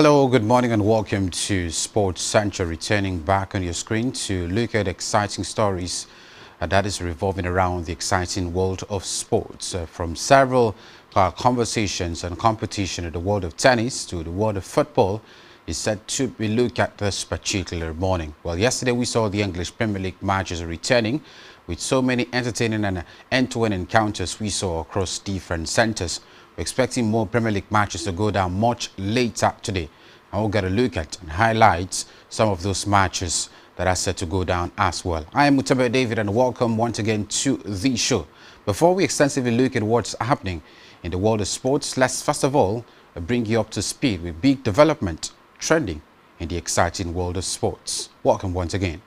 Hello, good morning and welcome to Sports Central, returning back on your screen to look at exciting stories that is revolving around the exciting world of sports. From several conversations and competition in the world of tennis to the world of football is set to be looked at this particular morning. Well, yesterday we saw the English Premier League matches returning with so many entertaining and end-to-end encounters we saw across different centres. We're expecting more Premier League matches to go down much later today. And we'll get a look at and highlight some of those matches that are set to go down as well. I am Mutebe David and welcome once again to the show. Before we extensively look at what's happening in the world of sports, let's first of all bring you up to speed with big development trending in the exciting world of sports. Welcome once again.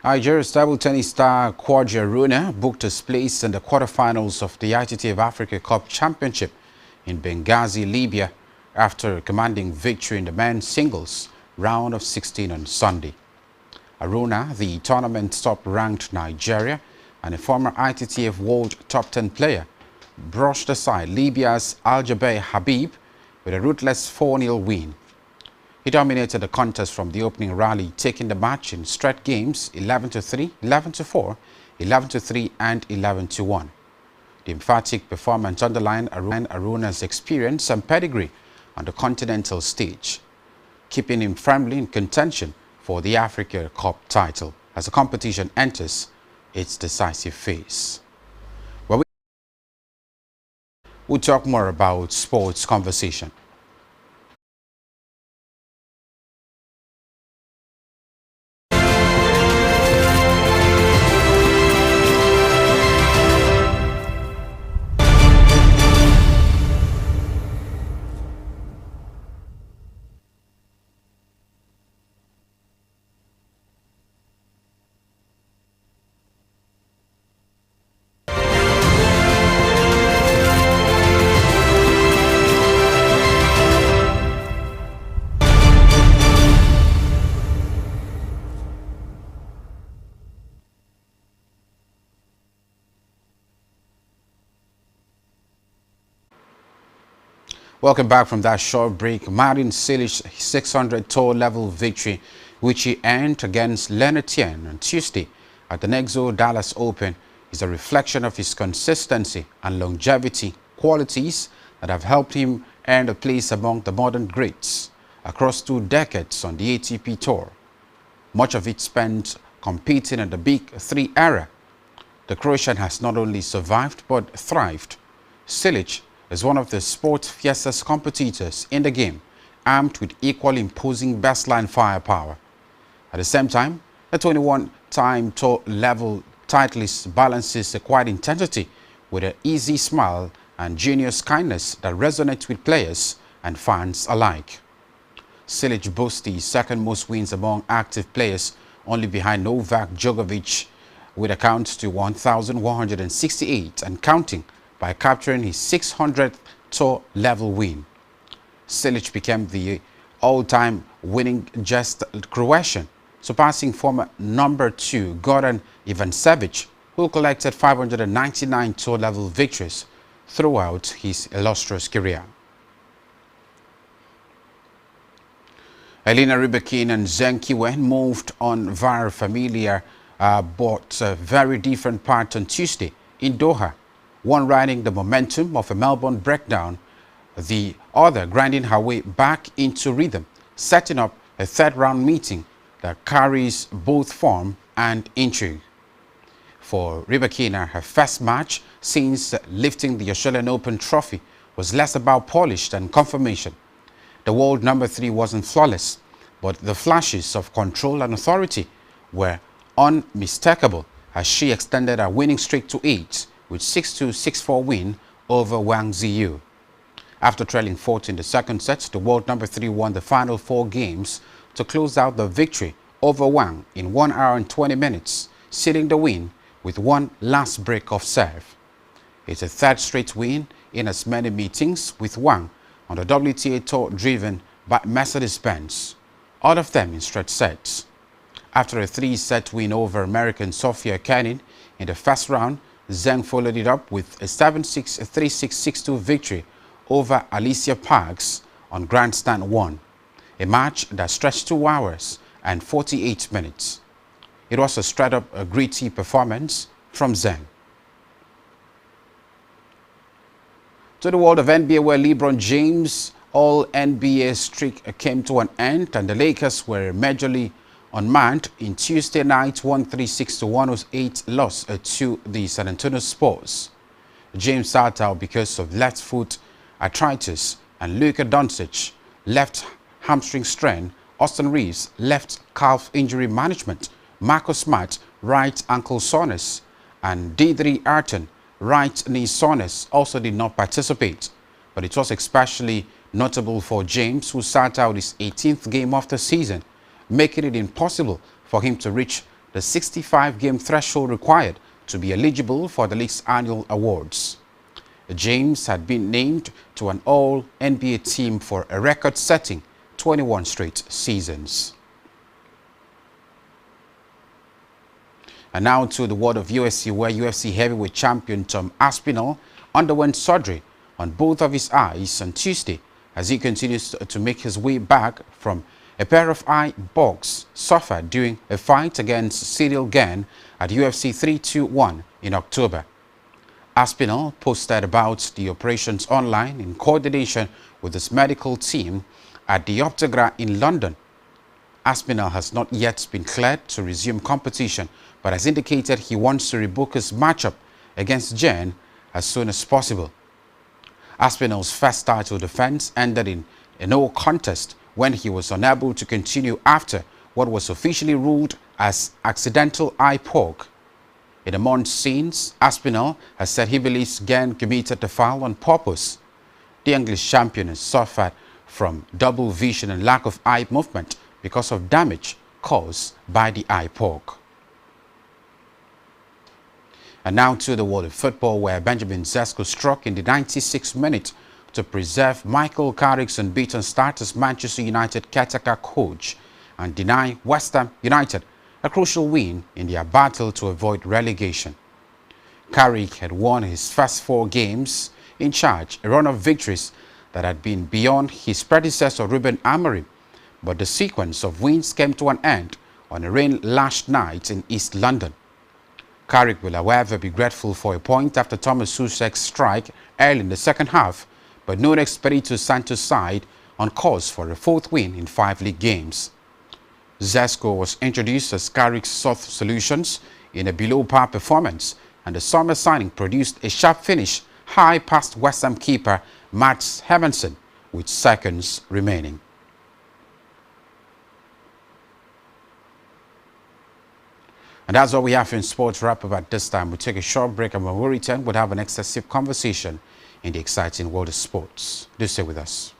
Nigeria's table tennis star Kwagye Aruna booked his place in the quarterfinals of the ITTF Africa Cup Championship in Benghazi, Libya, after commanding victory in the men's singles round of 16 on Sunday. Aruna, the tournament's top-ranked Nigeria and a former ITTF World Top 10 player, brushed aside Libya's Aljaber Habib with a ruthless 4-0 win. He dominated the contest from the opening rally, taking the match in straight games 11-3, 11-4, 11-3 and 11-1. The emphatic performance underlined Aruna's experience and pedigree on the continental stage, keeping him firmly in contention for the Africa Cup title as the competition enters its decisive phase. Well, we'll talk more about sports conversation. Welcome back from that short break. Martin Cilic's 600 tour level victory, which he earned against Leonard Tien on Tuesday at the Nexo Dallas Open, is a reflection of his consistency and longevity, qualities that have helped him earn a place among the modern greats across 2 decades on the ATP Tour. Much of it spent competing in the Big Three era. The Croatian has not only survived but thrived. Cilic is one of the sport's fiercest competitors in the game, armed with equally imposing baseline firepower. At the same time, the 21-time tour level titleist balances a quiet intensity with an easy smile and genius kindness that resonates with players and fans alike. Cilic boasts the second most wins among active players, only behind Novak Djokovic, with a count to 1,168 and counting, by capturing his 600th tour level win. Cilic became the all-time winning just Croatian, surpassing former number 2 Goran Ivanisevic, who collected 599 tour level victories throughout his illustrious career. Elena Rybakina and Zheng Qiwen moved on via familiar but very different path on Tuesday in Doha. One riding the momentum of a Melbourne breakdown, the other grinding her way back into rhythm, setting up a third-round meeting that carries both form and intrigue. For Rybakina, her first match since lifting the Australian Open trophy was less about polish than confirmation. The world number 3 wasn't flawless, but the flashes of control and authority were unmistakable as she extended her winning streak to 8 with 6-2, 6-4 win over Wang Ziyu. After trailing 4 in the second set, the world number 3 won the final 4 games to close out the victory over Wang in 1 hour and 20 minutes, sealing the win with one last break of serve. It's a third straight win in as many meetings with Wang on the WTA Tour driven by Mercedes-Benz, all of them in straight sets. After a 3-set win over American Sofia Kenin in the first round, Zheng followed it up with a 7-6, 3-6, 6-2 victory over Alicia Parks on Grandstand 1, a match that stretched 2 hours and 48 minutes. It was a straight-up gritty performance from Zheng. To the world of NBA, where LeBron James' all-NBA streak came to an end and the Lakers were majorly unmanned in Tuesday night 136-108 loss to the San Antonio Spurs. James sat out because of left foot arthritis, and Luka Doncic left hamstring strain, Austin Reeves left calf injury management, Marcus Smart right ankle soreness, and Deidre Ayrton right knee soreness also did not participate. But it was especially notable for James, who sat out his 18th game of the season, making it impossible for him to reach the 65-game threshold required to be eligible for the league's annual awards. James had been named to an all-NBA team for a record-setting 21 straight seasons. And now to the world of UFC, where UFC heavyweight champion Tom Aspinall underwent surgery on both of his eyes on Tuesday as he continues to make his way back from a pair of eye bugs suffered during a fight against Cyril Gane at UFC 321 in October. Aspinall posted about the operations online in coordination with his medical team at the Optigra in London. Aspinall has not yet been cleared to resume competition, but has indicated he wants to rebook his matchup against Gane as soon as possible. Aspinall's first title defense ended in a no contest when he was unable to continue after what was officially ruled as accidental eye poke. In the months since, Aspinall has said he believes Gane committed the foul on purpose. The English champion has suffered from double vision and lack of eye movement because of damage caused by the eye poke. And now to the world of football, where Benjamin Sesko struck in the 96th minute to preserve Michael Carrick's unbeaten start as Manchester United caretaker coach and deny West Ham United a crucial win in their battle to avoid relegation. Carrick had won his first 4 games in charge, a run of victories that had been beyond his predecessor Ruben Amorim, but the sequence of wins came to an end on a rain-lashed night in East London. Carrick will, however, be grateful for a point after Thomas Soucek's strike early in the second half, but Nuno Espirito Santo's side on course for a 4th win in 5 league games. Sesko was introduced as Carrick's soft solutions in a below-par performance, and the summer signing produced a sharp finish high past West Ham keeper Mats Hermansen with seconds remaining. And that's all we have in sports wrap-up at this time. We'll take a short break, and when we return, we'll have an excessive conversation in the exciting world of sports. Do stay with us.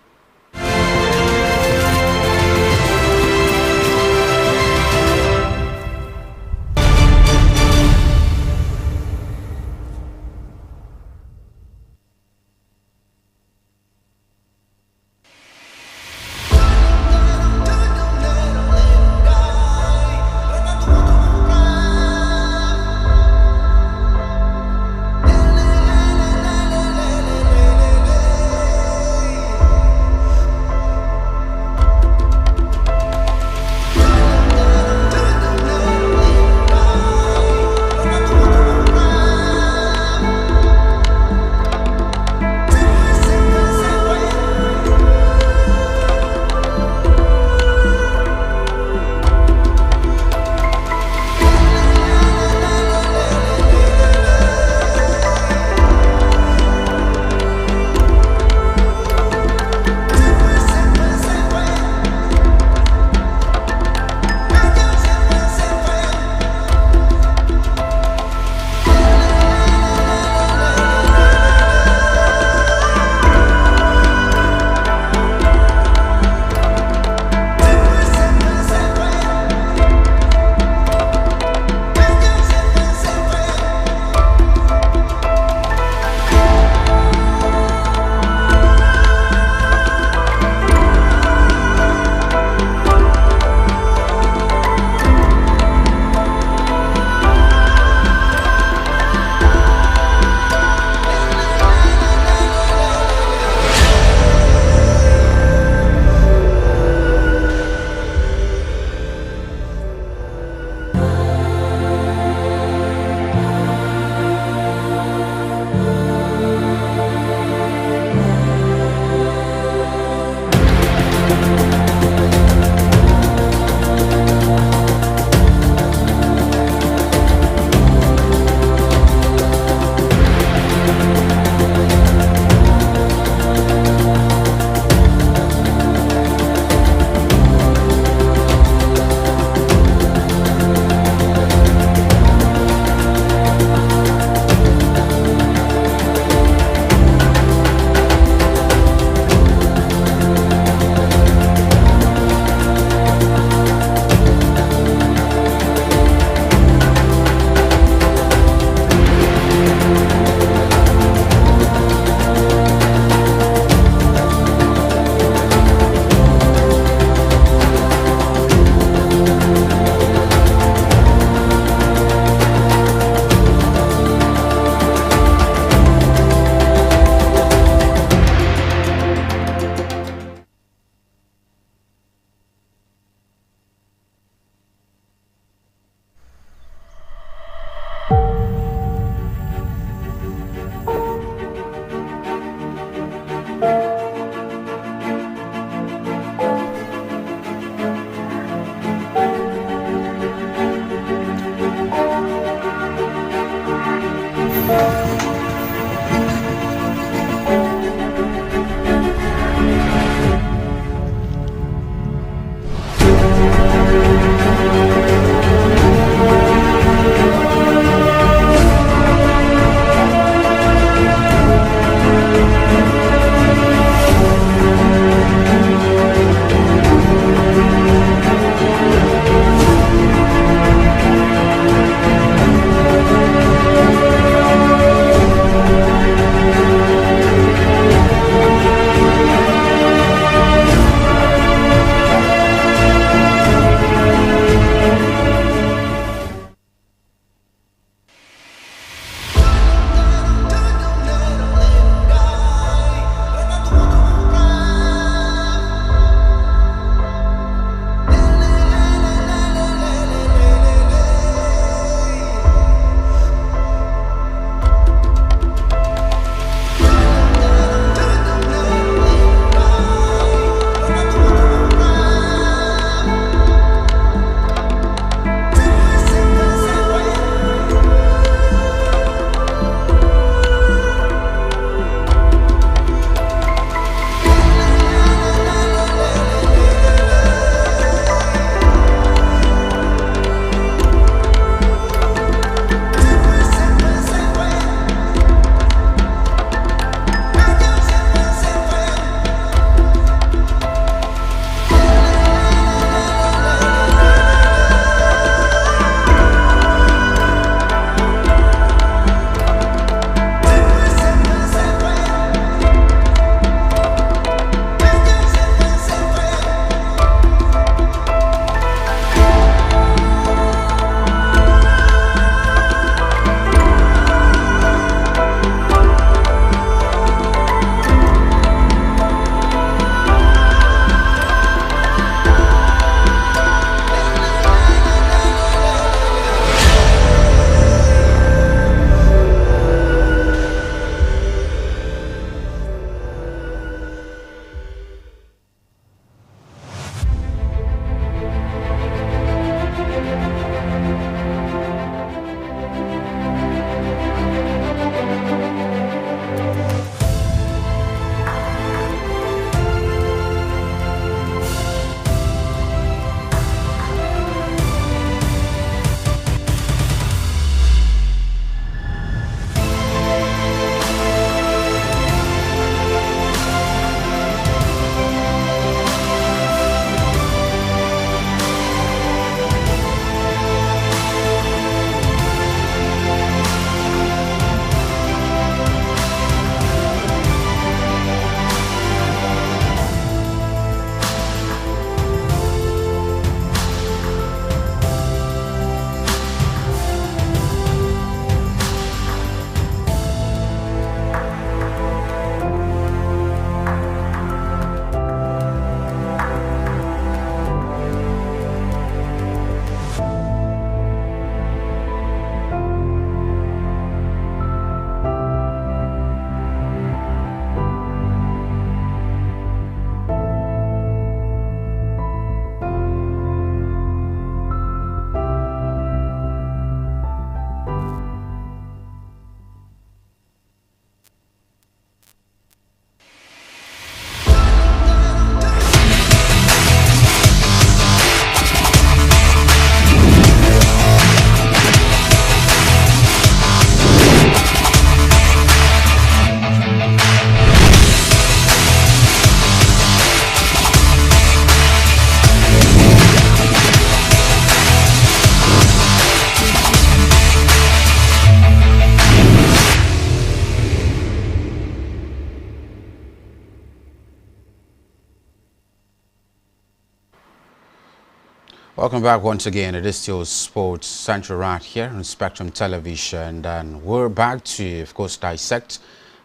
Welcome back once again. It is still Sports Central right here on Spectrum Television, and we're back to, of course, dissect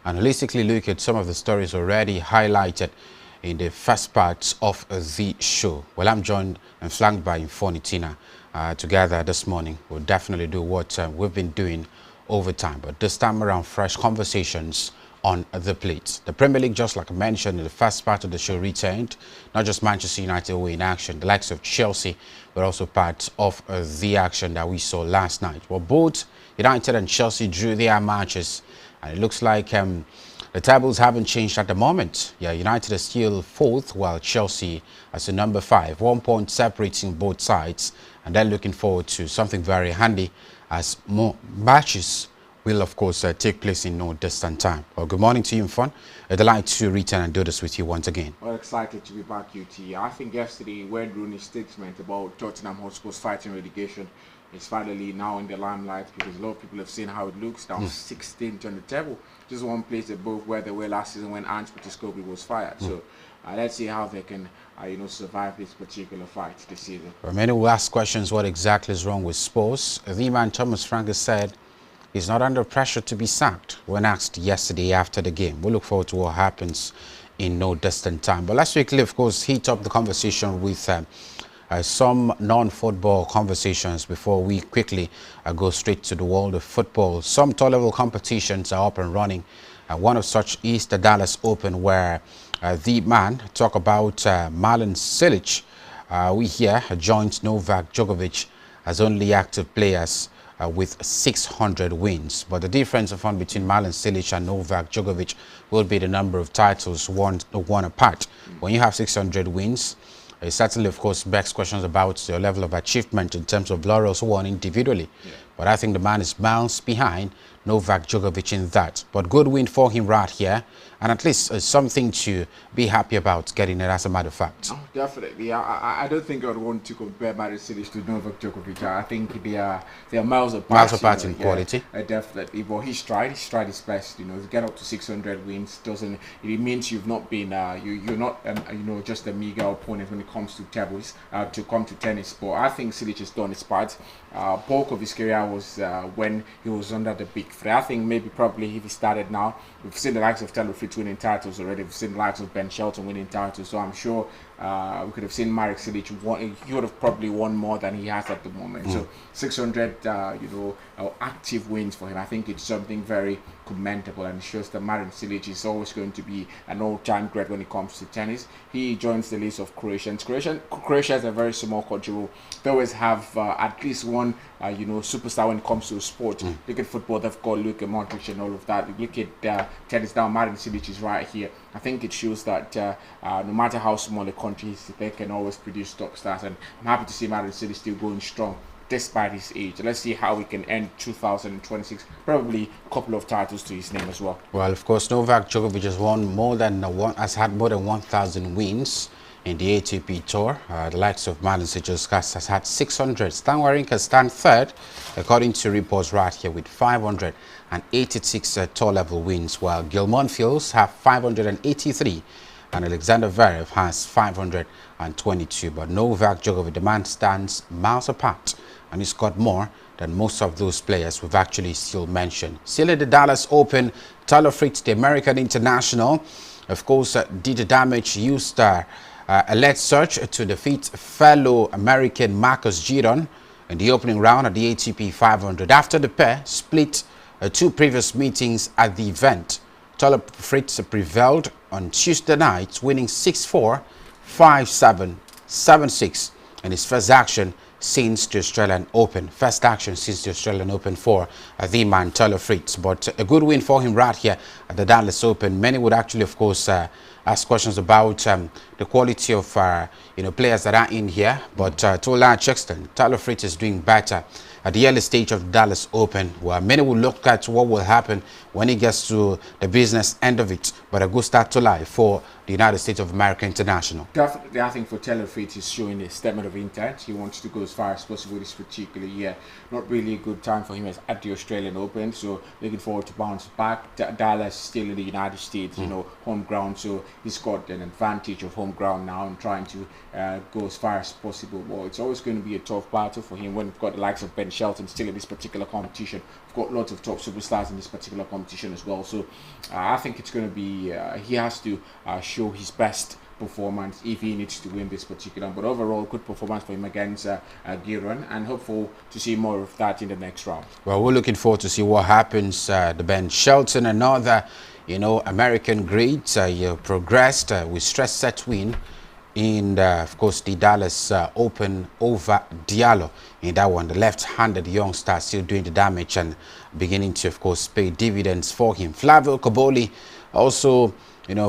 and holistically look at some of the stories already highlighted in the first part of the show. Well, I'm joined and flanked by Infonitina. Together this morning, we'll definitely do what we've been doing over time, but this time around, fresh conversations on the plate. The Premier League, just like I mentioned in the first part of the show, returned. Not just Manchester United were in action, the likes of Chelsea were also part of the action that we saw last night. Well, both United and Chelsea drew their matches, and it looks like the tables haven't changed at the moment. Yeah, United is still fourth, while Chelsea as the number 5. 1 point separating both sides, and they're looking forward to something very handy as more matches will, of course, take place in no distant time. Well, good morning to you, Fun. A delight to return and do this with you once again. Well, excited to be back, UT. I think yesterday, when Rooney's statement about Tottenham Hotspur's fighting relegation is finally now in the limelight, because a lot of people have seen how it looks down 16th on the table. Just one place above where they were last season when Ange Postecoglou was fired. So let's see how they can survive this particular fight this season. Well, many will ask questions what exactly is wrong with Spurs. The man Thomas Frank has said he's not under pressure to be sacked when asked yesterday after the game. We'll look forward to what happens in no distant time. But let's quickly, of course, heat up the conversation with some non-football conversations before we quickly go straight to the world of football. Some top-level competitions are up and running. One of such is the Dallas Open, where the man talk about Marlon Cilic. We here joined Novak Djokovic as only active players with 600 wins. But the difference of one between Marlon Cilic and Novak Djokovic will be the number of titles won apart. When you have 600 wins, it certainly, of course, begs questions about your level of achievement in terms of laurels won individually. Yeah. But I think the man is miles behind Novak Djokovic in that. But good win for him right here, and at least something to be happy about getting it, as a matter of fact. Oh, definitely. I don't think I'd want to compare Marlon Cilic to Novak Djokovic. I think they are miles apart. Miles apart in quality. Definitely. But he's tried his best. To get up to 600 wins doesn't. It means you've not been you're not just a meager opponent when it comes to tables to come to tennis. But I think Cilic has done his part. Bulk of his career was when he was under the big three. I think probably if he started now, we've seen the likes of Taylor Fritz winning titles already. We've seen the likes of Ben Shelton winning titles. So I'm sure we could have seen Marek Cilic he would have probably won more than he has at the moment. So 600 active wins for him, I think it's something very commendable, and it shows that Marek Cilic is always going to be an all-time great when it comes to tennis. He joins the list of Croatians. Croatia is a very small country. They always have at least one superstar when it comes to sport. Look at football, they've got Luka Modric and all of that. Look at tennis now, Marek Cilic is right here. I think it shows that no matter how small a country is, they can always produce top stars, and I'm happy to see Marek Cilic still going strong despite his age. Let's see how we can end 2026. Probably a couple of titles to his name as well. Well, of course, Novak Djokovic has had more than 1,000 wins in the ATP Tour. The likes of Marlon Cilic has had 600. Stan Wawrinka stands third, according to reports right here, with 586 tour-level wins, while Gil Monfils have 583. And Alexander Zverev has 522. But Novak Djokovic, the man, stands miles apart, and he's got more than most of those players we've actually still mentioned. Still at the Dallas Open, Taylor Fritz, the American international, of course, did the damage, used a lead search to defeat fellow American Marcus Giron in the opening round at the ATP 500. After the pair split 2 previous meetings at the event, Taylor Fritz prevailed on Tuesday night, winning 6-4, 5-7, 7-6 in his first action since the Australian Open. First action since the Australian Open for the man Taylor Fritz. But a good win for him right here at the Dallas Open. Many would actually, of course, ask questions about the quality of players that are in here. But to a large extent, Taylor Fritz is doing better at the early stage of the Dallas Open, where many will look at what will happen when he gets to the business end of it. But a good start to life for the United States of America International. Definitely, I think for Taylor Fritz is showing a statement of intent. He wants to go as far as possible this particular year. Not really a good time for him as at the Australian Open, so looking forward to bounce back. Dallas still in the United States, you know, home ground, so he's got an advantage of home ground now and trying to go as far as possible. Well, it's always going to be a tough battle for him when we've got the likes of Ben Shelton still in this particular competition. We've got lots of top superstars in this particular competition as well, so I think it's going to be he has to show his best performance if he needs to win this particular, but overall good performance for him against Giron, and hopeful to see more of that in the next round. Well, we're looking forward to see what happens. The Ben Shelton, another American great, progressed with stress set win in of course the Dallas Open over Diallo. In that one, the left-handed youngster still doing the damage and beginning to of course pay dividends for him. Flavio Cobolli also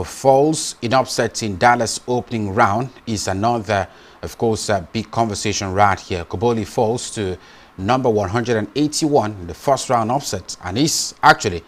falls in upsets in Dallas opening round. Is another of course big conversation right here. Cobolli falls to number 181 in the first round upset, and is actually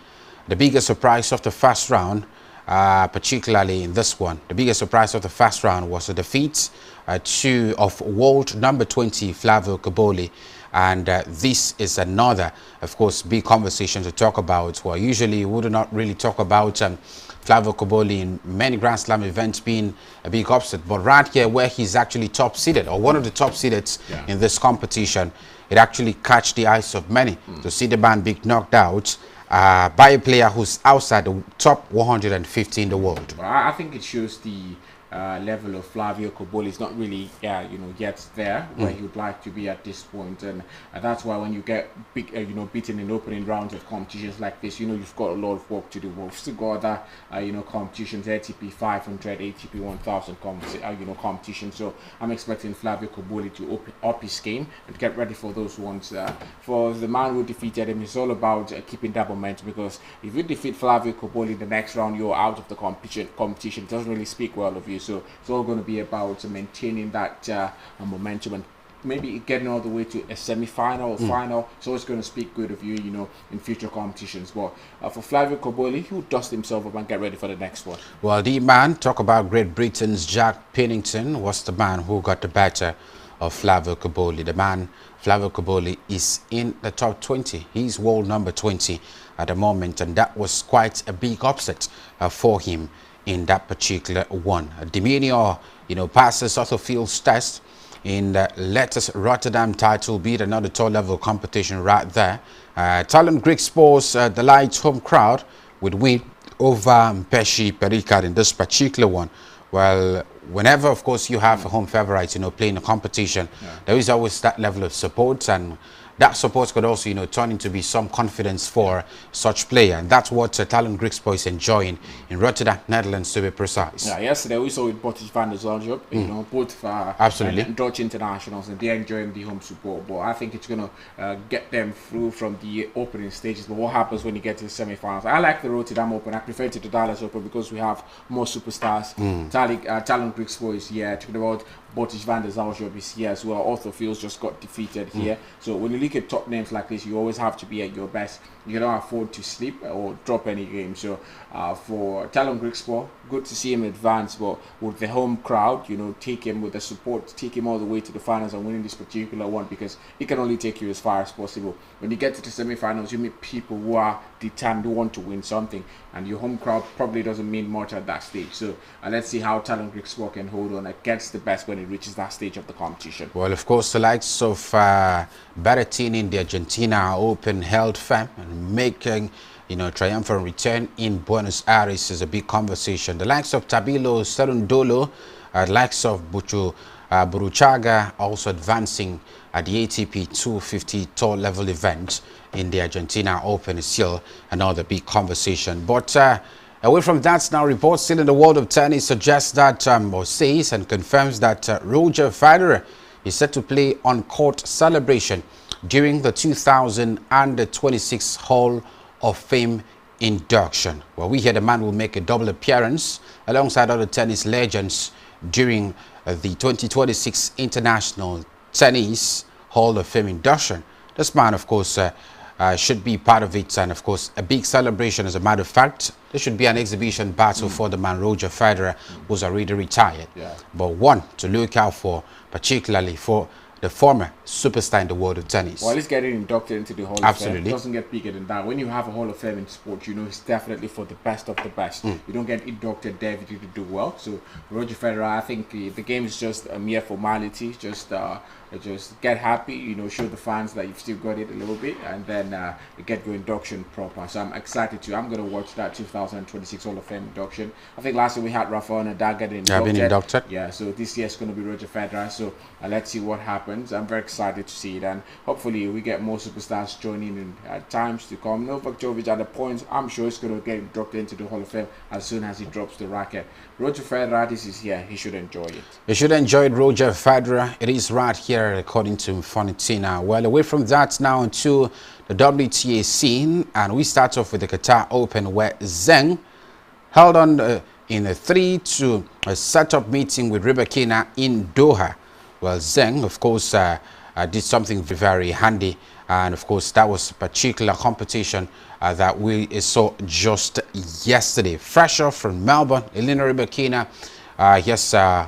the biggest surprise of the first round. Particularly in this one, the biggest surprise of the first round was a defeat of world number 20 Flavio Cobolli, and this is another of course big conversation to talk about. Well, usually we would not really talk about Flavio Cobolli in many Grand Slam events being a big upset, but right here where he's actually top seeded, or one of the top seeded in this competition, it actually catch the eyes of many to see the man being knocked out by a player who's outside the top 150 in the world. Well, I think it shows the level of Flavio Cobolli is not really yet there where he would like to be at this point, and that's why when you get big beaten in opening rounds of competitions like this, you've got a lot of work to do. We've still got other competitions, ATP 500, ATP 1000 competitions, so I'm expecting Flavio Cobolli to open up his game and get ready for those ones. For the man who defeated him, it's all about keeping that momentum, because if you defeat Flavio Cobolli in the next round, you're out of the competition. It doesn't really speak well of you. So it's all going to be about maintaining that momentum and maybe getting all the way to a semi-final or final. So it's going to speak good of you, in future competitions. But for Flavio Cobolli, he'll dust himself up and get ready for the next one. Well, the man, talk about Great Britain's Jack Pennington, was the man who got the better of Flavio Cobolli. The man, Flavio Cobolli, is in the top 20. He's world number 20 at the moment, and that was quite a big upset for him in that particular one. Deminio, passes Authorfield's test in the latest Rotterdam title, beat another top-level competition right there. Talent Greek sports the light home crowd with win over Peshi Pericard in this particular one. Well, whenever, of course, you have a home favorite, playing a competition, there is always that level of support, and that support could also, turn into be some confidence for such player, and that's what Talent Greek Sport is enjoying in Rotterdam, Netherlands, to be precise. Yeah, yesterday we saw with Botis van der Zaljob, both absolutely Dutch internationals, and they're enjoying the home support. But I think it's gonna get them through from the opening stages. But what happens when you get to the semi-finals? I like the Rotterdam Open. I prefer to the Dallas Open because we have more superstars. Talent Greek Sport is here. Talking about Botis van der Zaljob is here as well. Arthur Fields just got defeated here. So when you look at top names like this, you always have to be at your best. You cannot afford to sleep or drop any game. So for Talent Greek Sport, good to see him advance, but with the home crowd, take him with the support, take him all the way to the finals and winning this particular one, because he can only take you as far as possible. When you get to the semi-finals, you meet people who are determined, who want to win something, and your home crowd probably doesn't mean much at that stage. So let's see how Talent Greek Sport can hold on against the best when it reaches that stage of the competition. Well, of course, the likes of Berrettini in the Argentina Open held firm and making triumphant return in Buenos Aires is a big conversation. The likes of Tabilo Serundolo, the likes of Buruchaga also advancing at the ATP 250 tour level event in the Argentina Open is still another big conversation. But away from that, now reports still in the world of tennis suggest that, or says and confirms that Roger Federer is set to play on court celebration during the 2026 Hall of Fame induction. Well, we hear the man will make a double appearance alongside other tennis legends during the 2026 International Tennis Hall of Fame induction. this man, of course, should be part of it, and of course a big celebration. As a matter of fact, there should be an exhibition battle for the man Roger Federer, who's already retired. But one to look out for, particularly for the former superstar in the world of tennis. Well, he's getting inducted into the Hall of Fame. It doesn't get bigger than that. When you have a Hall of Fame in sport, you know it's definitely for the best of the best. You don't get inducted there if you do well. So Roger Federer, I think the game is just a mere formality. Just get happy, you know, show the fans that you've still got it a little bit, and then get your induction proper. So I'm excited I'm going to watch that 2026 Hall of Fame induction. I think last year we had Rafael Nadal getting inducted. Yeah, so this year it's going to be Roger Federer. So let's see what happens. I'm very excited to see it, and hopefully we get more superstars joining in times to come. Novak Djokovic at the point, I'm sure he's going to get dropped into the Hall of Fame as soon as he drops the racket. Roger Federer, this is here. He should enjoy it. He should enjoy it, Roger Federer. It is right here, according to Fonitina. Well, away from that now into the WTA scene, and we start off with the Qatar Open, where Zheng held on in a 3-2 setup meeting with Rybakina in Doha. Well, Zheng, of course, did something very handy, and of course that was a particular competition that we saw just yesterday. Fresh off from Melbourne, Elena Rybakina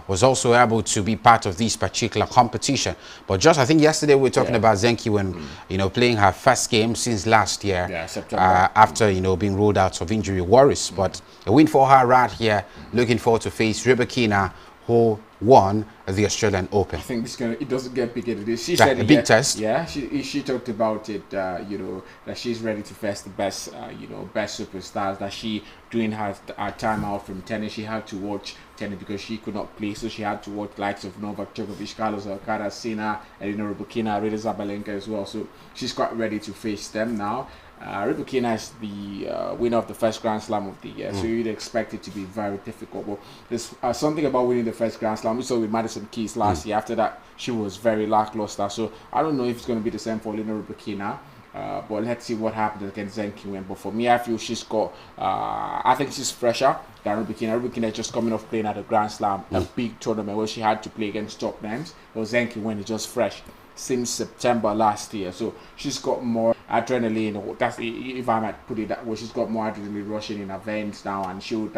was also able to be part of this particular competition. But just, I think yesterday we were talking about Zenki when, you know, playing her first game since last year, after, you know, being ruled out of injury worries. But a win for her right here. Looking forward to face Rybakina, who won the Australian Open. I think it doesn't get bigger than this. She said a big test. Yeah, she talked about it. You know, that she's ready to face the best. You know, best superstars. That she during her time out from tennis, she had to watch tennis because she could not play, so she had to watch likes of Novak Djokovic, Carlos Alcaraz, Sinner, Elena Rybakina, Rita Zabalenka as well. So she's quite ready to face them now. Rybakina is the winner of the first Grand Slam of the year, so you'd expect it to be very difficult. But there's something about winning the first Grand Slam. We saw with Madison Keys last year. After that, she was very lackluster. So I don't know if it's going to be the same for Elena Rybakina. But let's see what happens against Zheng Qinwen. But for me, I feel she's got, I think she's fresher than Rybakina. Rybakina is just coming off playing at the Grand Slam, a big tournament where she had to play against top names. But Zheng Qinwen is just fresh since September last year, so she's got more adrenaline. That's, if I might put it that way, she's got more adrenaline rushing in her veins now, and she would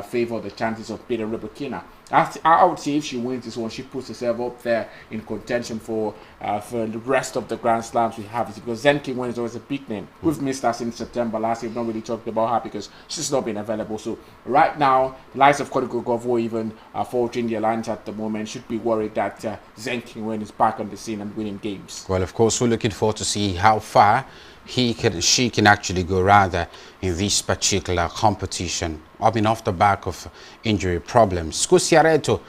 favor the chances of beating Rybakina. I would say if she wins this one, she puts herself up there in contention for the rest of the Grand Slams we have. Because Zheng Qinwen is always a big name. We've missed her since September last year. We've not really talked about her because she's not been available. So right now, the likes of Cody Gauff or even Fortune the Alliance at the moment should be worried that Zheng Qinwen is back on the scene and winning games. Well, of course, we're looking forward to see how far she can actually go rather in this particular competition. I mean, off the back of injury problems. Scusiareto,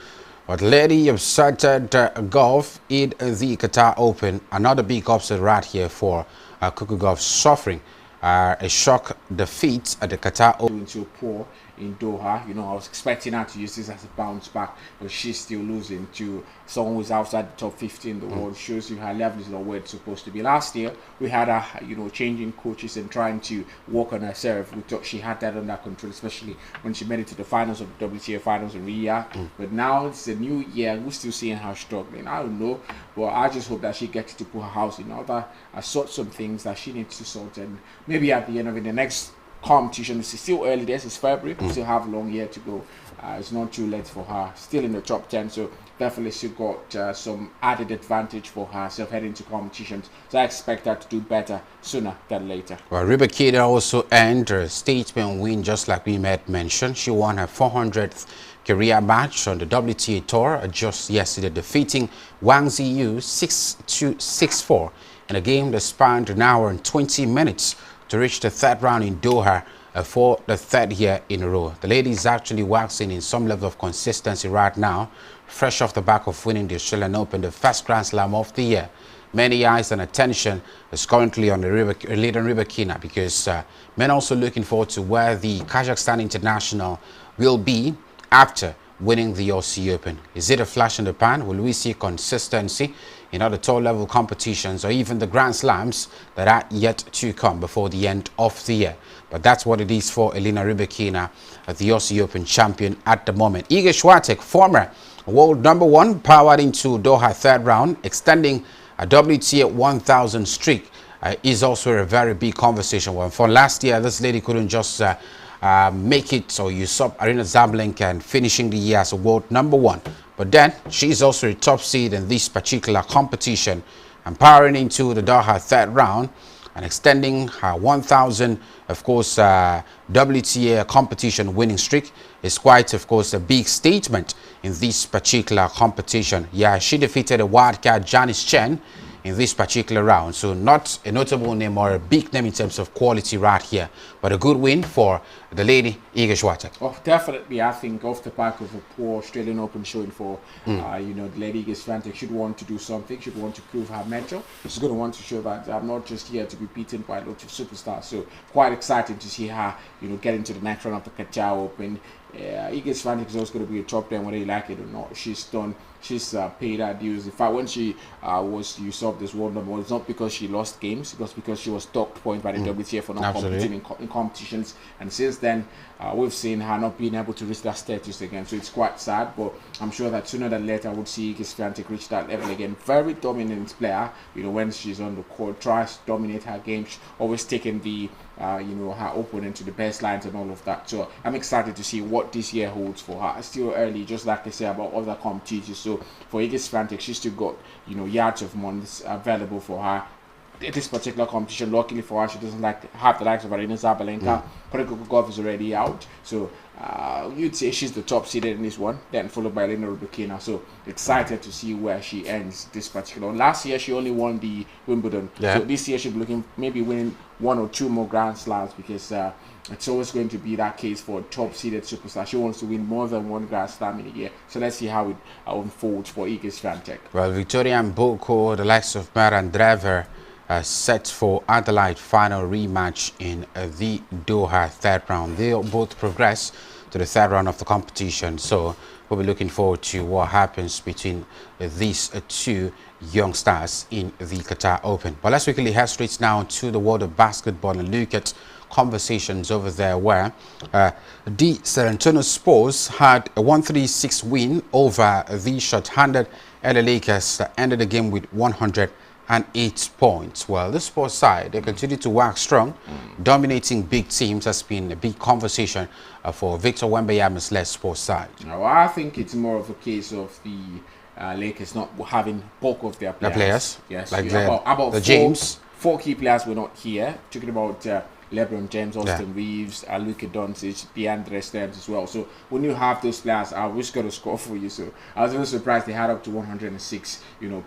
but lady upsetted Gauff in the Qatar Open. Another big upset right here for Coco Gauff, suffering a shock defeat at the Qatar Open. So poor in Doha, you know, I was expecting her to use this as a bounce back, but she's still losing to someone who's outside the top 50 in the world. Shows you her level is not where it's supposed to be. Last year we had her, you know, changing coaches and trying to work on her serve. We thought she had that under control, especially when she made it to the finals of the WTA finals in Riyadh. But now it's a new year, we're still seeing her struggling. I don't know, but I just hope that she gets to put her house in order. I sort some things that she needs to sort, and maybe at the end of it, the next competition, it's still early days, it's February, we still have a long year to go. It's not too late for her, still in the top 10, so definitely she got some added advantage for herself heading to competitions. So I expect her to do better sooner than later. Well, Rybakina also earned her statement win, just like we had mentioned. She won her 400th career match on the WTA Tour just yesterday, defeating Wang Ziyu 6-2, 6-4 in a game that spanned an hour and 20 minutes to reach the third round in Doha for the third year in a row. The lady is actually waxing in some level of consistency right now, fresh off the back of winning the Australian Open, the first Grand Slam of the year. Many eyes and attention is currently on the leader Rybakina, because men also looking forward to where the Kazakhstan international will be after winning the Aussie Open. Is it a flash in the pan? Will we see consistency in other top-level competitions or even the Grand Slams that are yet to come before the end of the year? But that's what it is for Elena Rybakina, the Aussie Open champion at the moment. Iga Swiatek, former world #1, powered into Doha third round, extending a WTA 1000 streak is also a very big conversation one. For last year, this lady couldn't just make it or usurp Arena Zabalenka and finishing the year as a world #1. But then she's also a top seed in this particular competition and powering into the Doha third round and extending her 1,000, of course, WTA competition winning streak is quite, of course, a big statement in this particular competition. Yeah, she defeated a wildcard Janice Chen in this particular round. So not a notable name or a big name in terms of quality right here, but a good win for the lady Iga Swiatek. Oh, definitely. I think off the back of a poor Australian Open showing for, the lady Iga Swiatek should want to do something, should want to prove her mettle. She's going to want to show that I'm not just here to be beaten by lots of superstars. So quite exciting to see her, get into the next round of the Qatar Open. Iga Swiatek is also going to be a top 10 whether you like it or not. She's paid her dues. In fact, when she was usurped this world #1, it's not because she lost games, it was because she was docked points by the WTA for not competing in competitions. And since then, we've seen her not being able to reach that status again. So it's quite sad, but I'm sure that sooner than later we'll see Iga Swiatek reach that level again. Very dominant player, when she's on the court, tries to dominate her game, always taking the her opponent to the best lines and all of that. So I'm excited to see what this year holds for her. It's still early, just like I say about other competitions. So for Iga Swiatek, she's still got yards of months available for her. This particular competition, luckily for her, she doesn't have the likes of Arena Zabalenka. Korikokov is already out, so you'd say she's the top seeded in this one, then followed by Elena Rybakina. So excited to see where she ends this particular one. Last year she only won the Wimbledon, so this year she'll be looking maybe winning 1 or 2 more Grand Slams, because it's always going to be that case for a top seeded superstar. She wants to win more than 1 Grand Slam in a year. So let's see how it unfolds for Iga Swiatek. Well, Victoria Mboko, the likes of Maran Drever, set for Adelaide final rematch in the Doha third round. They both progress to the third round of the competition. So we'll be looking forward to what happens between these two young stars in the Qatar Open. But let's quickly head straight now to the world of basketball and look at conversations over there where the San Antonio Spurs had a 136 win over the short-handed LA Lakers that ended the game with 108 points. Well, the Spurs side, they continue to work strong. Dominating big teams has been a big conversation for Victor Wembanyama's led Spurs side. Well, I think it's more of a case of the Lakers not having bulk of their players. The players? Yes. Like about James. 4 key players were not here. Talking about LeBron James, Austin Reeves, Luka Doncic, DeAndre Stearns as well. So when you have those players, I was going to score for you. So I was even surprised they had up to 106,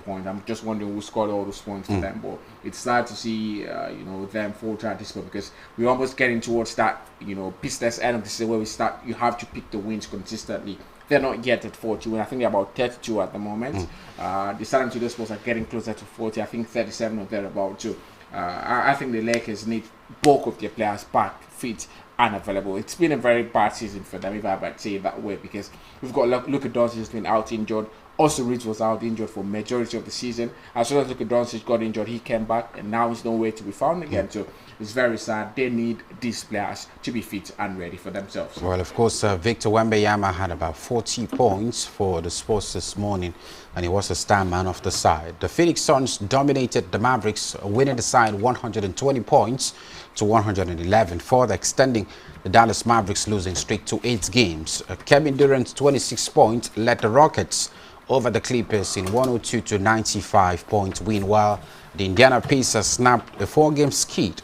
points. I'm just wondering who scored all those points for them. But it's sad to see, them falter at this point, because we're almost getting towards that, business end of the season where you have to pick the wins consistently. They're not yet at 40. I think they're about 32 at the moment. The San Antonio Spurs are getting closer to 40. I think 37 or thereabouts. So I think the Lakers need bulk of their players back, fit, and available. It's been a very bad season for them, if I might say it that way, because we've got Luka Doncic has been out injured. Also, Reeves was out injured for majority of the season. As soon as Luka Doncic got injured, he came back, and now he's nowhere to be found again. So it's very sad. They need these players to be fit and ready for themselves. Well, of course, Victor Wembanyama had about 40 points for the Spurs this morning, and he was a star man of the side. The Phoenix Suns dominated the Mavericks, winning the side 120 points to 111, further extending the Dallas Mavericks losing streak to 8 games. Kevin Durant's 26 points led the Rockets over the Clippers in 102-95 point win, while the Indiana Pacers snapped a 4-game skid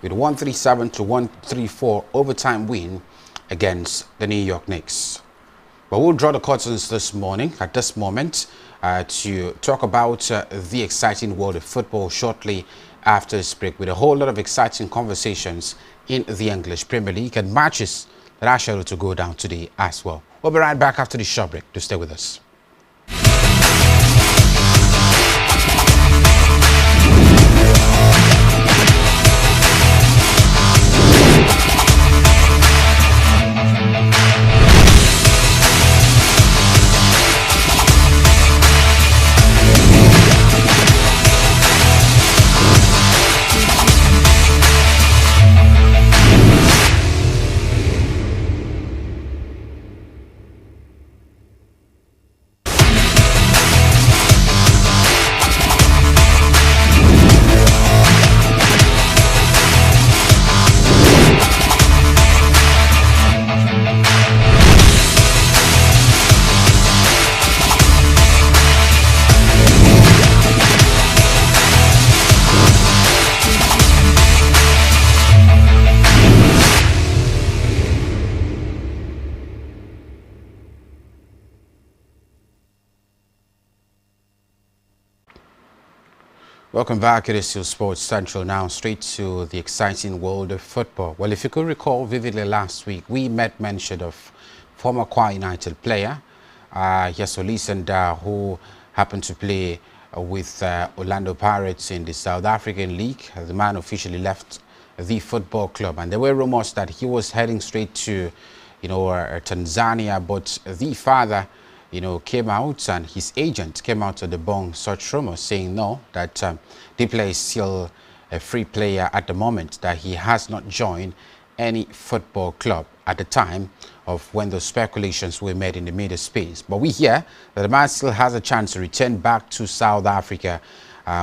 with 137-134 overtime win against the New York Knicks. But we'll draw the curtains this morning, at this moment, to talk about the exciting world of football shortly after this break, with a whole lot of exciting conversations in the English Premier League and matches that are scheduled to go down today as well. We'll be right back after the short break. Do stay with us. Welcome back. It is still Sports Central now, straight to the exciting world of football. Well, if you could recall vividly last week, we made mention of former Kwa United player, Yasolisanda, who happened to play with Orlando Pirates in the South African League. The man officially left the football club, and there were rumors that he was heading straight to, Tanzania, but the father came out, and his agent came out to debunk such rumors, saying no, that the player is still a free player at the moment, that he has not joined any football club at the time of when those speculations were made in the media space. But we hear that the man still has a chance to return back to South Africa.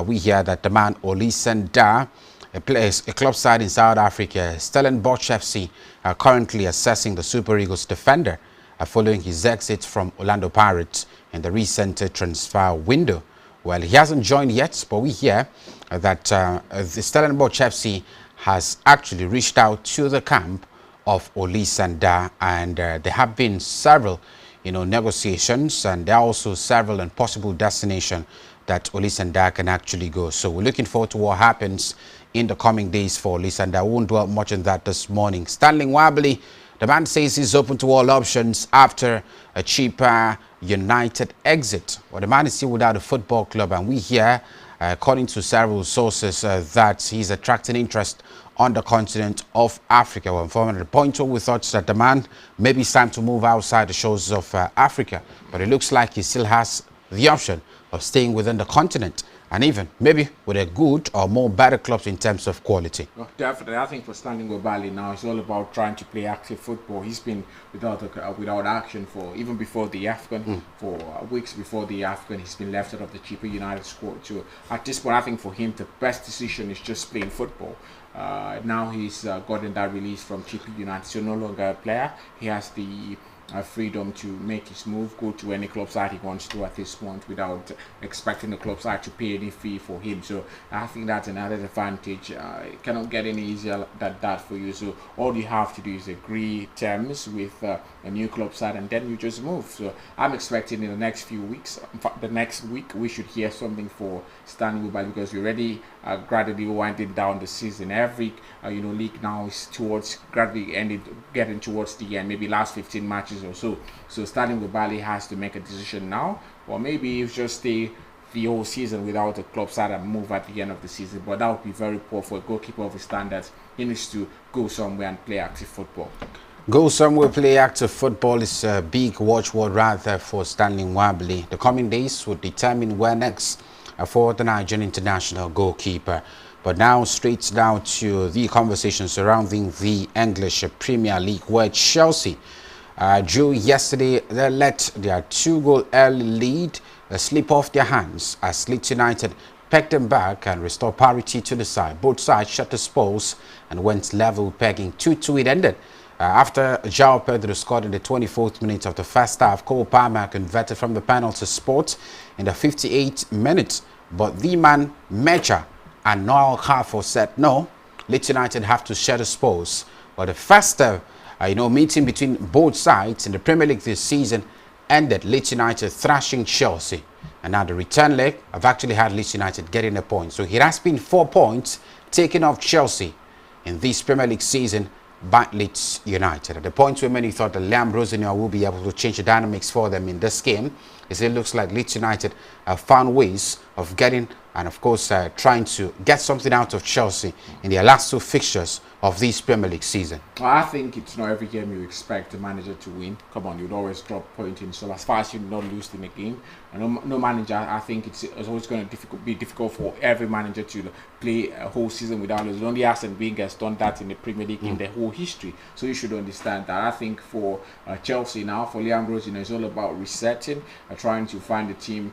We hear that the man Olisenda, a club side in South Africa, Stellenbosch FC, are currently assessing the Super Eagles defender following his exit from Orlando Pirates in the recent transfer window. Well, he hasn't joined yet, but we hear that the Stellenbosch FC has actually reached out to the camp of Olisanda, and there have been several, negotiations, and there are also several and possible destinations that Olisanda can actually go. So we're looking forward to what happens in the coming days for Olisanda. I won't dwell much on that this morning. Stanley Nwabali, the man says he's open to all options after a Chippa United exit. Well, the man is still without a football club, and we hear, according to several sources, that he's attracting interest on the continent of Africa. Well, from the point where we thought that the man maybe it's time to move outside the shores of Africa, but it looks like he still has the option of staying within the continent, and even maybe with a good or more better clubs in terms of quality. Well, definitely, I think for Stanley Nwabali now, it's all about trying to play active football. He's been without action for even before the AFCON, for weeks before the AFCON. He's been left out of the Chippa United squad. So at this point, I think for him, the best decision is just playing football. Now he's gotten that release from Chippa United, so no longer a player. He has the freedom to make his move, go to any club side he wants to at this point without expecting the club side to pay any fee for him. So I think that's another advantage. It cannot get any easier than that for you. So all you have to do is agree terms with a new club side, and then you just move. So I'm expecting in the next few weeks, in fact the next week, we should hear something for Stanley Nwabali, because we're already gradually winding down the season. Every league now is towards gradually getting towards the end, maybe last 15 matches or so. So Stanley Nwabali has to make a decision now, or maybe if just stay the whole season without a club side and move at the end of the season. But that would be very poor for a goalkeeper of his standards. He needs to go somewhere and play active football. Go somewhere, play active football is a big watchword rather for Stanley Nwabali. The coming days would determine where next for the Nigerian international goalkeeper. But now straight down to the conversation surrounding the English Premier League, where Chelsea drew yesterday. They let their 2-goal early lead slip off their hands as Leeds United pegged them back and restored parity to the side. Both sides shut the spurs and went level, pegging 2-2. It ended after João Pedro scored in the 24th minute of the first half. Cole Palmer converted from the penalty spot in the 58th minute, but the man Mecha and Noel Harford said no, Leeds United have to share the spurs. But the first meeting between both sides in the Premier League this season ended Leeds United thrashing Chelsea. And now the return leg, I've actually had Leeds United getting a point. So it has been 4 points taken off Chelsea in this Premier League season by Leeds United. At the point where many thought that Liam Rosenior will be able to change the dynamics for them in this game, is it looks like Leeds United have found ways of getting and of course trying to get something out of Chelsea in their last 2 fixtures of this Premier League season. Well, I think it's not every game you expect the manager to win. Come on, you'd always drop pointing. So as far as you not lose in a game, and no manager, I think it's always going to be difficult for every manager to play a whole season without losing. Only Arsene Wenger has done that in the Premier League in the whole history. So you should understand that. I think for Chelsea now, for Liam Rose, it's all about resetting, trying to find the team,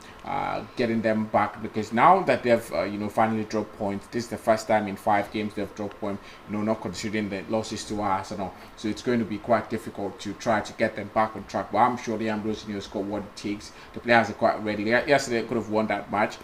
getting them back, because now that they've finally dropped points, this is the first time in 5 games they've dropped points. Not considering the losses to Arsenal, so it's going to be quite difficult to try to get them back on track. But I'm sure Liam Rose has got what it takes. The players are quite ready. Yesterday they could have won that match.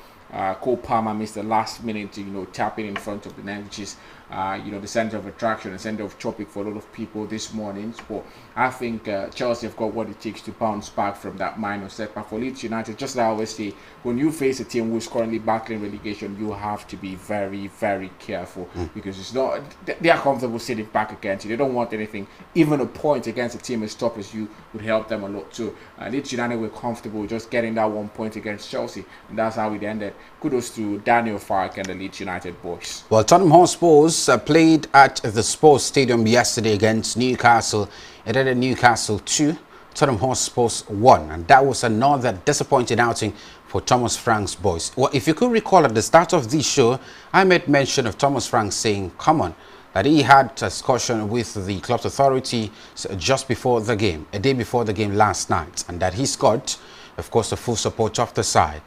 Cole Palmer missed the last minute to tap in front of the net, which is the center of attraction, the center of topic for a lot of people this morning. But I think Chelsea have got what it takes to bounce back from that minor setback. For Leeds United, just like I always say, when you face a team who's currently battling relegation, you have to be very, very careful because it's not they are comfortable sitting back against you. They don't want anything. Even a point against a team as tough as you would help them a lot too. Leeds United were comfortable just getting that 1 point against Chelsea, and that's how it ended. Kudos to Daniel Farke and the Leeds United boys. Well, Tottenham Hotspurs played at the Sports Stadium yesterday against Newcastle. It ended Newcastle 2, Tottenham Hotspurs 1, and that was another disappointing outing for Thomas Frank's boys. Well, if you could recall at the start of this show, I made mention of Thomas Frank saying, come on, that he had a discussion with the club's authority just before the game, a day before the game last night, and that he's got, of course, the full support of the side.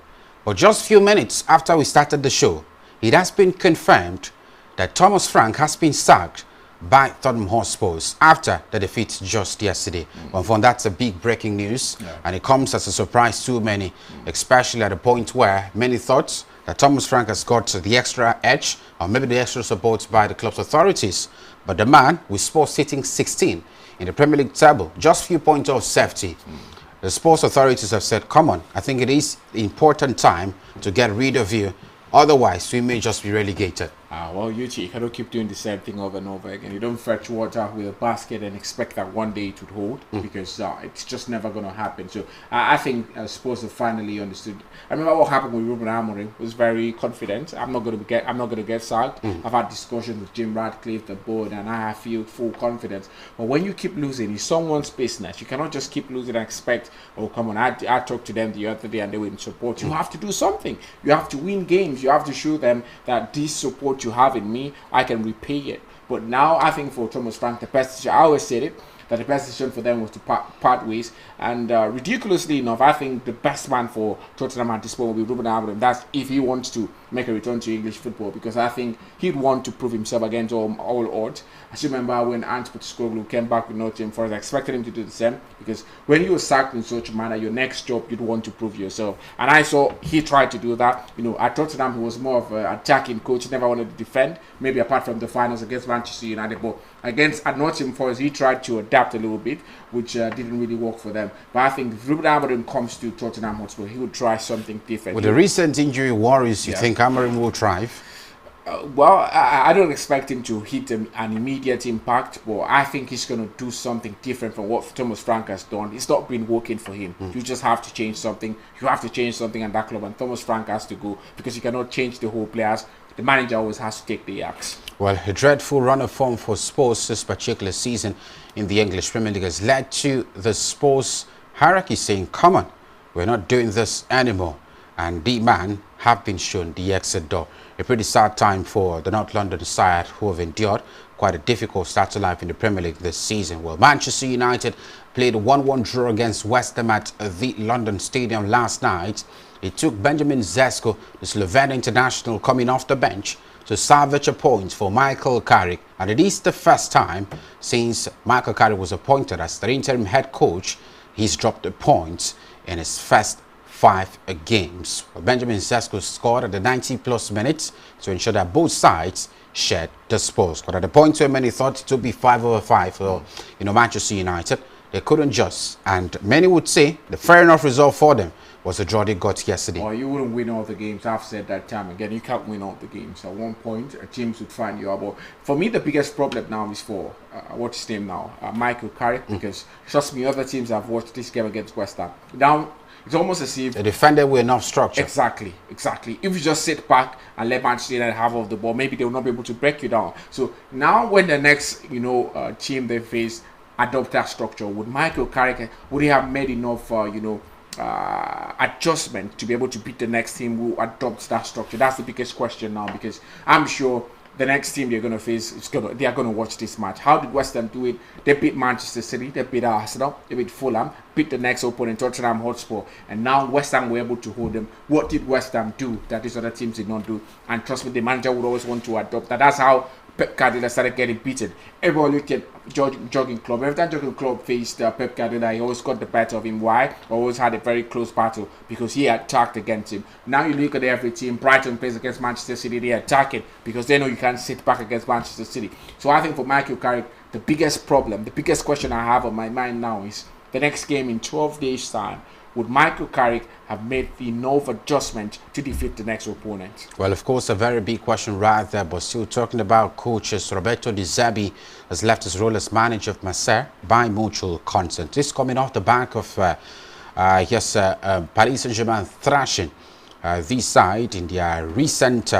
But just a few minutes after we started the show, it has been confirmed that Thomas Frank has been sacked by Tottenham Hotspurs after the defeat just yesterday. Well, that's a big breaking news, and it comes as a surprise to many, especially at a point where many thought that Thomas Frank has got the extra edge or maybe the extra support by the club's authorities. But the man with Spurs sitting 16 in the Premier League table, just a few points of safety. The sports authorities have said, come on, I think it is important time to get rid of you. Otherwise, we may just be relegated. Well, you cannot keep doing the same thing over and over again. You don't fetch water with a basket and expect that one day it would hold because it's just never going to happen. So I think Spurs have finally understood. I remember what happened with Ruben Amorim. Was very confident. I'm not going to get sacked. I've had discussions with Jim Radcliffe, the board, and I feel full confidence. But when you keep losing, it's someone's business. You cannot just keep losing and expect, oh, come on. I talked to them the other day and they wouldn't support. You have to do something. You have to win games. You have to show them that this support you have in me, I can repay it. But now I think for Thomas Frank, the best decision, I always said it, that the best decision for them was to part ways. And ridiculously enough, I think the best man for Tottenham at this point will be Ruben Amorim. That's if he wants to make a return to English football, because I think he'd want to prove himself against all odds. I still remember when Ant Postecoglou came back with Nottingham Forest, I expected him to do the same, because when you were sacked in such a manner, your next job, you'd want to prove yourself. And I saw he tried to do that. At Tottenham, he was more of an attacking coach, never wanted to defend, maybe apart from the finals against Manchester United. But at Nottingham Forest, he tried to adapt a little bit, which didn't really work for them. But I think if Ruben Amorim comes to Tottenham Hotspur, he would try something different. With the recent injury worries, you think Amorim will thrive? Well, I don't expect him to hit an immediate impact, but I think he's going to do something different from what Thomas Frank has done. It's not been working for him. You just have to change something. You have to change something at that club, and Thomas Frank has to go, because you cannot change the whole players. The manager always has to take the axe. Well, a dreadful run of form for Spurs this particular season in the English Premier League has led to the Spurs hierarchy saying, come on, we're not doing this anymore. And the man have been shown the exit door. A pretty sad time for the North London side, who have endured quite a difficult start to life in the Premier League this season. Well, Manchester United played a 1-1 draw against West Ham at the London Stadium last night. It took Benjamin Sesko, the Slovenian international, coming off the bench to salvage a point for Michael Carrick. And it is the first time since Michael Carrick was appointed as the interim head coach he's dropped a point in his first 5 games. Well, Benjamin Sesko scored at the 90+ minutes to ensure that both sides shared the spoils. But at the point where many thought it would be 5-5 for Manchester United, they couldn't just. And many would say the fair enough result for them was the draw they got yesterday. Or you wouldn't win all the games. I've said that time again. You can't win all the games. At one point, teams would find you out. But for me, the biggest problem now is for what's his name now, Michael Carrick, because trust me, other teams have watched this game against West Ham. Now it's almost as if the defender with enough structure. Exactly. If you just sit back and let Manchester United have off the ball, maybe they will not be able to break you down. So now, when the next team they face adopt that structure, would Michael Carrick, would he have made enough adjustment to be able to beat the next team who adopts that structure? That's the biggest question now, because I'm sure the next team they're going to face, they are going to watch this match. How did West Ham do it? They beat Manchester City, they beat Arsenal, they beat Fulham, beat the next opponent, Tottenham Hotspur, and now West Ham were able to hold them. What did West Ham do that these other teams did not do? And trust me, the manager would always want to adopt that. That's how Pep Guardiola started getting beaten. Everyone looked at Jogging Club. Every time Jogging Club faced Pep Guardiola, he always got the better of him. Why? Always had a very close battle because he attacked against him. Now you look at every team. Brighton plays against Manchester City. They attack it because they know you can't sit back against Manchester City. So I think for Michael Carrick, the biggest problem, the biggest question I have on my mind now is the next game in 12 days' time. Would Michael Carrick have made enough adjustment to defeat the next opponent? Well, of course, a very big question right there, but still talking about coaches, Roberto Di Zerbi has left his role as manager of Marseille by mutual consent. This coming off the back of, Paris Saint-Germain thrashing this side in their recent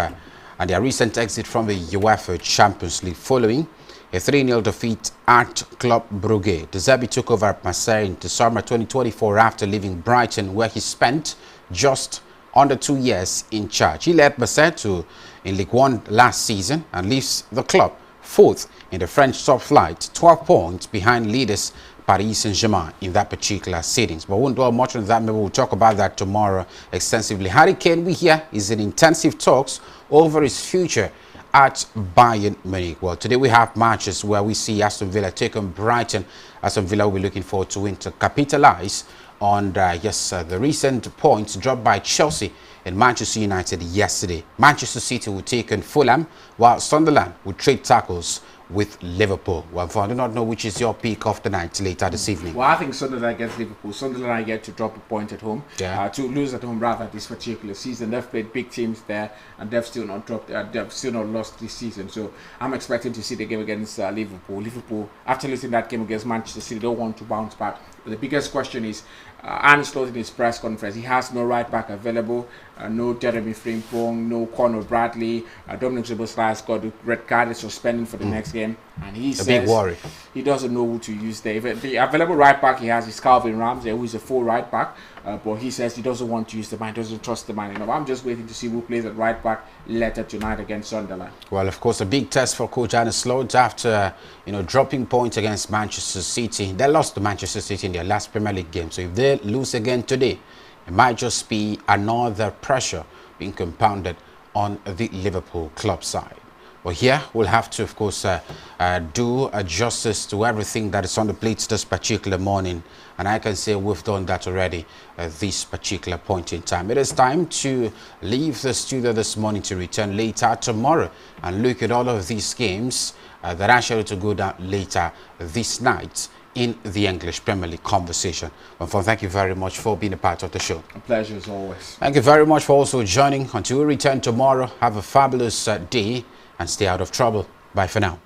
exit from the UEFA Champions League following a 3-0 defeat at Club Brugge. De Zerbi took over at Marseille in the summer 2024 after leaving Brighton, where he spent just under 2 years in charge. He led Marseille in Ligue 1 last season and leaves the club fourth in the French top flight, 12 points behind leaders Paris Saint-Germain in that particular settings. But we won't dwell much on that. Maybe we'll talk about that tomorrow extensively. Harry Kane, we hear, is in intensive talks over his future at Bayern Munich. Well, today we have matches where we see Aston Villa take on Brighton. Aston Villa will be looking forward to win to capitalize on the recent points dropped by Chelsea and Manchester United yesterday. Manchester City will take on Fulham, while Sunderland will trade tackles with Liverpool. Well, I do not know which is your pick of the night later this evening. Well, I think Sunderland against Liverpool. Sunderland I get to drop a point at home, to lose at home rather this particular season. They've played big teams there, and they've still not dropped. They've still not lost this season. So I'm expecting to see the game against Liverpool. Liverpool, after losing that game against Manchester City, don't want to bounce back. But the biggest question is, Arne Slot in his press conference, he has no right back available, no Jeremy Frimpong, no Conor Bradley, Dominic Szoboszlai got the red card suspended for the next game, and he says big worry. He doesn't know who to use there. The available right back he has is Calvin Ramsey, who is a full right back, but he says he doesn't want to use the man, doesn't trust the man enough. I'm just waiting to see who plays at right back later tonight against Sunderland. Well, of course, a big test for coach Arne Slot after dropping points against Manchester City. They lost to Manchester City in their last Premier League game, so if they lose again today, it might just be another pressure being compounded on the Liverpool club side. Well, here we'll have to, of course, do justice to everything that is on the plate this particular morning. And I can say we've done that already at this particular point in time. It is time to leave the studio this morning to return later tomorrow and look at all of these games that are scheduled to go down later this night in the English Premier League conversation. Well, thank you very much for being a part of the show. A pleasure as always. Thank you very much for also joining. Until we return tomorrow, have a fabulous day and stay out of trouble. Bye for now.